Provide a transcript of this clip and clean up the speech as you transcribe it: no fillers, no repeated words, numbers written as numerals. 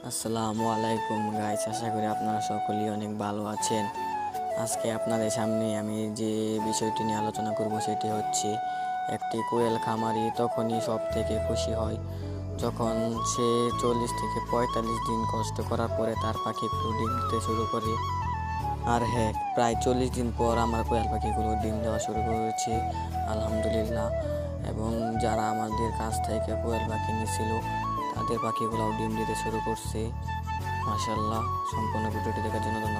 আসসালামু আলাইকুম গাইস, আশা করি আপনারা সকলেই অনেক ভালো আছেন। আজকে আপনাদের সামনে আমি যে বিষয়টি নিয়ে আলোচনা করব সেটি হচ্ছে একটি কোয়েল খামারি তখনই সব থেকে খুশি হয় যখন সে 40 থেকে 45 দিন কষ্ট করার পরে তার পাখিগুলো ডিম দিতে শুরু করে। আর হ্যাঁ, প্রায় 40 দিন পর আমার কোয়েল পাখিগুলো ডিম দেওয়া শুরু করেছে, আলহামদুলিল্লাহ। এবং যারা আমাদের কাছ থেকে কোয়েল পাখি নিয়েছিল তাদের পাখিগুলোও ডিম দিতে শুরু করছে, মাশাআল্লাহ। সম্পূর্ণ ভিডিওটি দেখার জন্য ধন্যবাদ।